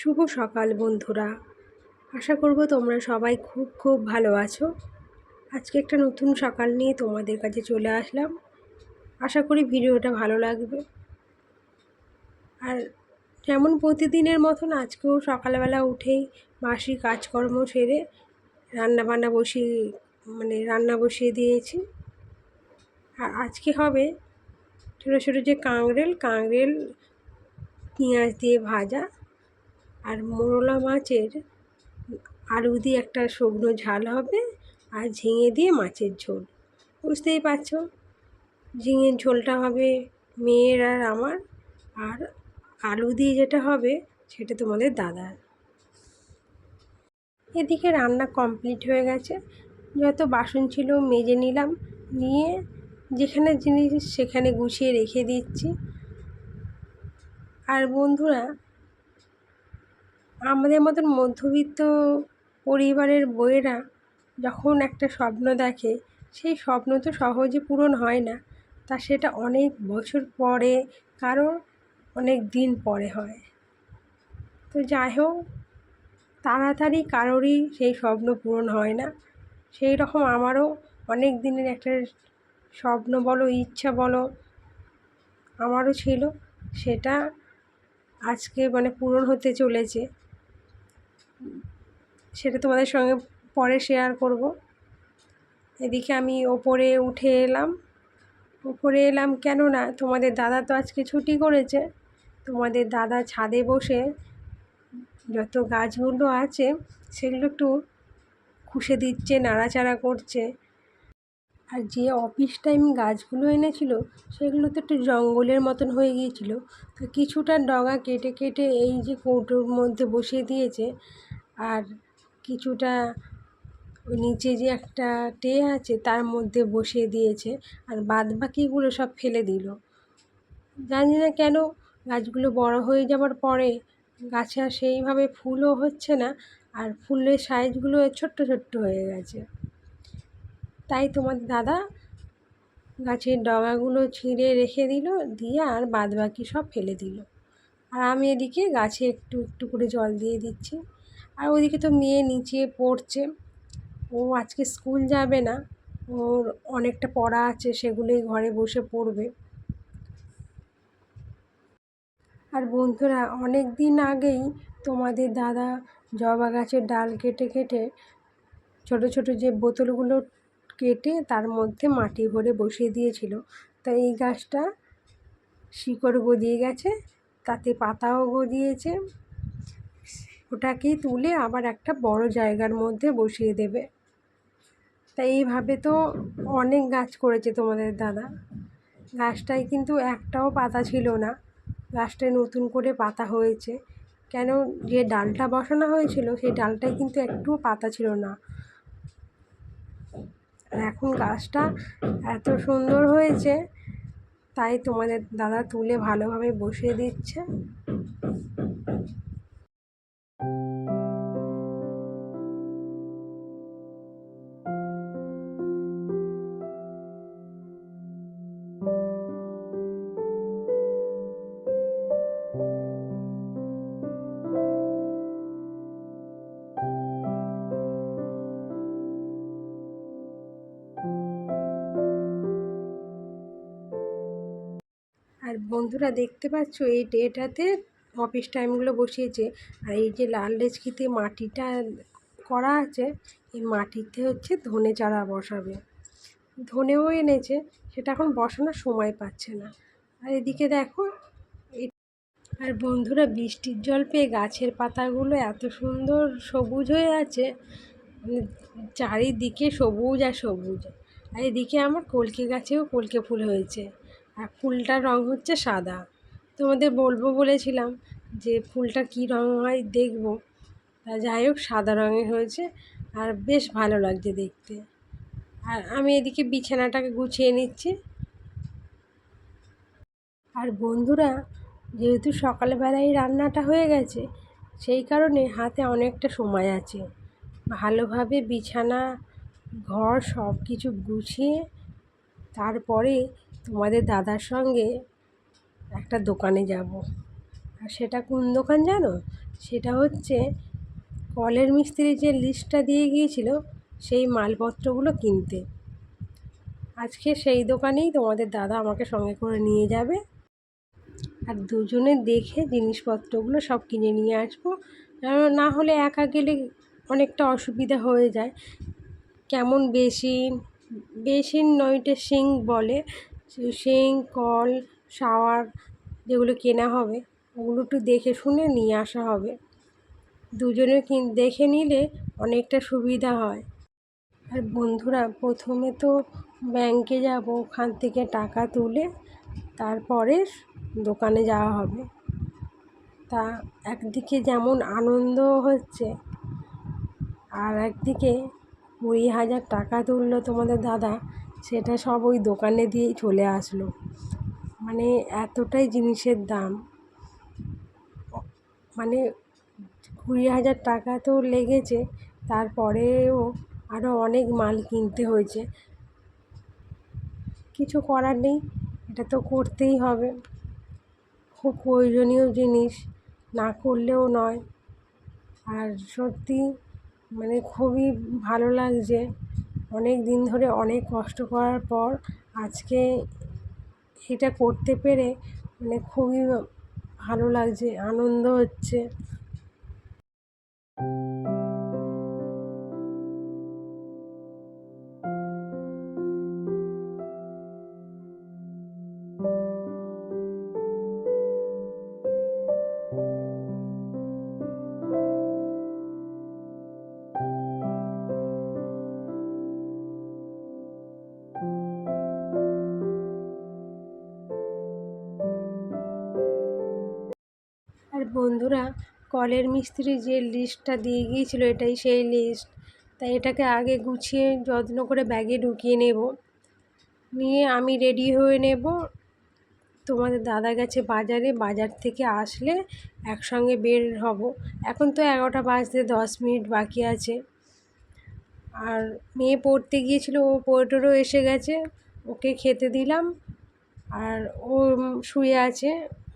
শুভ সকাল বন্ধুরা। আশা করব তোমরা সবাই খুব খুব ভালো আছো। আজকে একটা নতুন সকাল নিয়ে তোমাদের কাছে চলে আসলাম। আশা করি ভিডিওটা ভালো লাগবে। আর যেমন প্রতিদিনের মতন আজকেও সকালবেলা উঠেই বাসি কাজকর্ম সেরে রান্না বসিয়ে দিয়েছি। আর আজকে হবে ছোটো ছোটো যে কাঁকরেল পেঁয়াজ দিয়ে ভাজা, আর মোরলা মাছের আলু দিয়ে একটা শুকনো ঝাল হবে, আর ঝিঙে দিয়ে মাছের ঝোল। বুঝতেই পারছো, ঝিঙের ঝোলটা হবে মেয়ের আর আমার, আর আলু দিয়ে যেটা হবে সেটা তোমাদের দাদার। এদিকে রান্না কমপ্লিট হয়ে গেছে। যত বাসন ছিল মেজে নিলাম, নিয়ে যেখানে জিনিস সেখানে গুছিয়ে রেখে দিচ্ছি। আর বন্ধুরা, আমাদের মতন মধ্যবিত্ত পরিবারের বউয়েরা যখন একটা স্বপ্ন দেখে, সেই স্বপ্ন তো সহজে পূরণ হয় না, তা সেটা অনেক বছর পরে, কারো অনেক দিন পরে হয়। তো যাই হোক, তাড়াতাড়ি কারোরই সেই স্বপ্ন পূরণ হয় না। সেই রকম আমারও অনেক দিনের একটা স্বপ্ন বলো, ইচ্ছা বলো, আমারও ছিল। সেটা আজকে পূরণ হতে চলেছে। সেটা তোমাদের সঙ্গে পরে শেয়ার করব। এদিকে আমি ওপরে এলাম কেন না, তোমাদের দাদা তো আজকে ছুটি করেছে। তোমাদের দাদা ছাদে বসে যত গাছগুলো আছে সেগুলো একটু খুশে দিচ্ছে, নাড়াচাড়া করছে। আর যে অফিস টাইম গাছগুলো এনেছিল সেগুলো তো একটু জঙ্গলের মতন হয়ে গিয়েছিল, তো কিছুটা ডগা কেটে কেটে এই যে কৌটোর মধ্যে বসিয়ে দিয়েছে, আর কিছুটা নিচে যে একটা ট্রে আছে তার মধ্যে বসিয়ে দিয়েছে, আর বাদবাকিগুলো সব ফেলে দিল। জানি না কেন, গাছগুলো বড় হয়ে যাওয়ার পরে গাছে আর সেইভাবে ফুলও হচ্ছে না, আর ফুলের সাইজগুলো ছোট্ট ছোট্ট হয়ে গেছে। তাই তোমার দাদা গাছের ডগাগুলো ছিঁড়ে রেখে দিল, দিয়ে আর বাদবাকি সব ফেলে দিল। আর আমি এদিকে গাছে একটু একটু করে জল দিয়ে দিচ্ছি। আর ওদিকে তো মেয়ে নিচে পড়ছে, ও আজকে স্কুল যাবে না, ওর অনেকটা পড়া আছে, সেগুলোই ঘরে বসে পড়বে। আর বন্ধুরা, অনেক দিন আগেই তোমাদের দাদা জবা গাছের ডাল কেটে কেটে ছোট ছোট যে বোতলগুলো কেটে তার মধ্যে মাটি ভরে বসিয়ে দিয়েছিল। তো এই গাছটা শিকড় গজিয়ে গেছে, তাতে পাতাও গজিয়েছে। ওটাকেই তুলে আবার একটা বড় জায়গার মধ্যে বসিয়ে দেবে। তাই এইভাবে তো অনেক গাছ করেছে তোমাদের দাদা। গাছটায় কিন্তু একটাও পাতা ছিল না, গাছটায় নতুন করে পাতা হয়েছে। কেন, যে ডালটা বসানো হয়েছিল সেই ডালটায় কিন্তু একটুও পাতা ছিল না। আর এখন গাছটা এত সুন্দর হয়েছে, তাই তোমাদের দাদা তুলে ভালোভাবে বসিয়ে দিচ্ছে। আর বন্ধুরা, দেখতে পাচ্ছ এই ডেটাতে অফিস টাইমগুলো বসিয়েছে। আর এই যে লাল ডেচকিতে মাটিটা করা আছে, এই মাটিতে হচ্ছে ধনে চারা বসাবে। ধনেও এনেছে, সেটা এখন বসানোর সময় পাচ্ছে না। আর এদিকে দেখো, আর বন্ধুরা, বৃষ্টির জল পেয়ে গাছের পাতাগুলো এত সুন্দর সবুজ হয়ে আছে, চারিদিকে সবুজ আর সবুজ। আর এদিকে আমার কলকে গাছেও কলকে ফুল হয়েছে, আর ফুলটার রং হচ্ছে সাদা। তোমাদের বলবো বলেছিলাম যে ফুলটা কী রং হয় দেখবো, তা যাই হোক সাদা রঙের হয়েছে, আর বেশ ভালো লাগছে দেখতে। আর আমি এদিকে বিছানাটাকে গুছিয়ে নিচ্ছি। আর বন্ধুরা, যেহেতু সকালবেলায় রান্নাটা হয়ে গেছে, সেই কারণে হাতে অনেকটা সময় আছে। ভালোভাবে বিছানা ঘর সব কিছু গুছিয়ে তারপরে তোমাদের দাদার সঙ্গে একটা দোকানে যাব। আর সেটা কোন দোকান জানো? সেটা হচ্ছে কলের মিস্ত্রি যে লিস্টটা দিয়ে গিয়েছিল সেই মালপত্রগুলো কিনতে। আজকে সেই দোকানেই তোমাদের দাদা আমাকে সঙ্গে করে নিয়ে যাবে, আর দুজনে দেখে জিনিসপত্রগুলো সব কিনে নিয়ে আসবো। না হলে একা গেলে অনেকটা অসুবিধা হয়ে যায়। কেমন বেসিন, বেসিন নয়টা সিঙ্ক বলে, সিঙ্ক, কল, শাওয়ার যেগুলো কেনা হবে ওগুলো একটু দেখে শুনে নিয়ে আসা হবে। দুজনে দেখে নিলে অনেকটা সুবিধা হয়। আর বন্ধুরা, প্রথমে তো ব্যাংকে যাব, ওখান থেকে টাকা তুলে তারপরে দোকানে যাওয়া হবে। তা একদিকে যেমন আনন্দ হচ্ছে, আর একদিকে 20,000 টাকা তুললো তোমাদের দাদা, সেটা সব ওই দোকানে দিয়েই চলে আসলো। মানে এতটাই জিনিসের দাম, মানে 20,000 টাকা তো লেগেছে, তারপরেও আরও অনেক মাল কিনতে হয়েছে। কিছু করার নেই, এটা তো করতেই হবে, খুব প্রয়োজনীয় জিনিস, না করলেও নয়। আর সত্যি মানে খুবই ভালো লাগছে, অনেক দিন ধরে অনেক কষ্ট করার পর আজকে এটা করতে পেরে মানে খুবই ভালো লাগছে, আনন্দ হচ্ছে। আর বন্ধুরা, কলের মিস্ত্রি যে লিস্টটা দিয়ে গিয়েছিলো এটাই সেই লিস্ট। তাই এটাকে আগে গুছিয়ে যত্ন করে ব্যাগে ঢুকিয়ে নেব, নিয়ে আমি রেডি হয়ে নেব। তোমাদের দাদা গেছে বাজারে, বাজার থেকে আসলে একসঙ্গে বের হব। এখন তো 11টা বাজতে 10 মিনিট বাকি আছে। আর মেয়ে পড়তে গিয়েছিল, ও পড়েও এসে গেছে, ওকে খেতে দিলাম। আর ও শুয়ে আছে,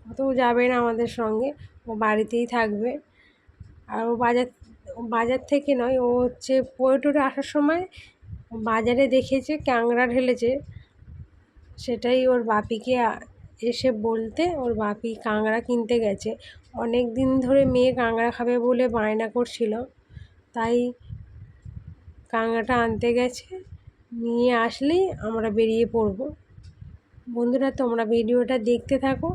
ও তো যাবে না আমাদের সঙ্গে, ও বাড়িতেই থাকবে। আর ও বাজার থেকে নয়, ও হচ্ছে পড়ে আসার সময় বাজারে দেখেছে ক্যাংড়া ঢেলেছে, সেটাই ওর বাপিকে এসে বলতে ওর বাপি কাঁকড়া কিনতে গেছে। অনেক দিন ধরে মেয়ে কাঁকড়া খাবে বলে বায়না করছিল, তাই কাঁকড়াটা আনতে গেছে, নিয়ে আসলেই আমরা বেরিয়ে পড়ব। বন্ধুরা, তোমরা ভিডিওটা দেখতে থাকো।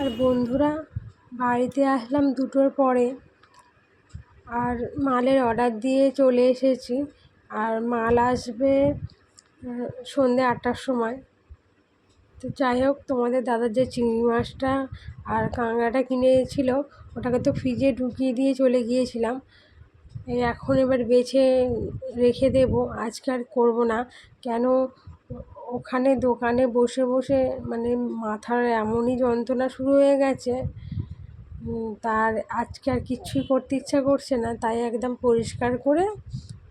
আর বন্ধুরা, বাড়িতে আসলাম 2টোর পরে, আর মালের অর্ডার দিয়ে চলে এসেছি। আর মাল আসবে সন্ধ্যে 8টার সময়। তো যাই হোক, তোমাদের দাদার যে চিংড়ি মাছটা আর কাঁকড়াটা কিনেছিল ওটাকে তো ফ্রিজে ঢুকিয়ে দিয়ে চলে গিয়েছিলাম। এখন এবার বেছে রেখে দেব, আজকে আর করবো না। কেন, ওখানে দোকানে বসে বসে মানে মাথার এমনই যন্ত্রণা শুরু হয়ে গেছে, তার আজকে আর কিচ্ছুই করতে ইচ্ছা করছে না। তাই একদম পরিষ্কার করে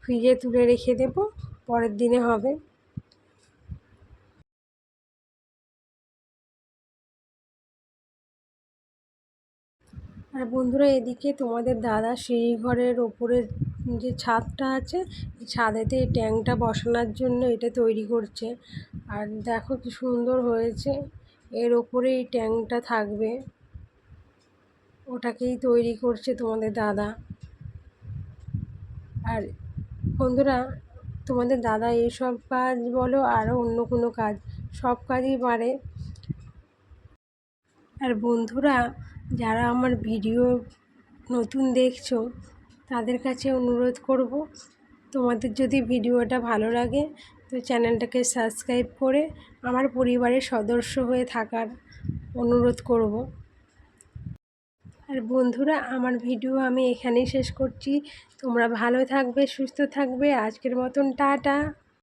ফ্রিজে তুলে রেখে দেব, পরের দিনে হবে। আর বন্ধুরা, এদিকে তোমাদের দাদা সিঁড়ি ঘরের ওপরের যে ছাদটা আছে, ছাদেতে এই ট্যাঙ্কটা বসানোর জন্য এটা তৈরি করছে। আর দেখো কি সুন্দর হয়েছে, এর ওপরে এই ট্যাঙ্কটা থাকবে, ওটাকেই তৈরি করছে তোমাদের দাদা। আর বন্ধুরা, তোমাদের দাদা এসব কাজ বলো আরও অন্য কোনো কাজ, সব কাজই পারে। আর বন্ধুরা, যারা আমার ভিডিও নতুন দেখছো তাদের কাছে অনুরোধ করব, তোমাদের যদি ভিডিওটা ভালো লাগে তো চ্যানেলটাকে সাবস্ক্রাইব করে আমার পরিবারের সদস্য হয়ে থাকার অনুরোধ করব। আর বন্ধুরা, আমার ভিডিও আমি এখানেই শেষ করছি। তোমরা ভালো থাকবে, সুস্থ থাকবে। আজকের মতন টাটা।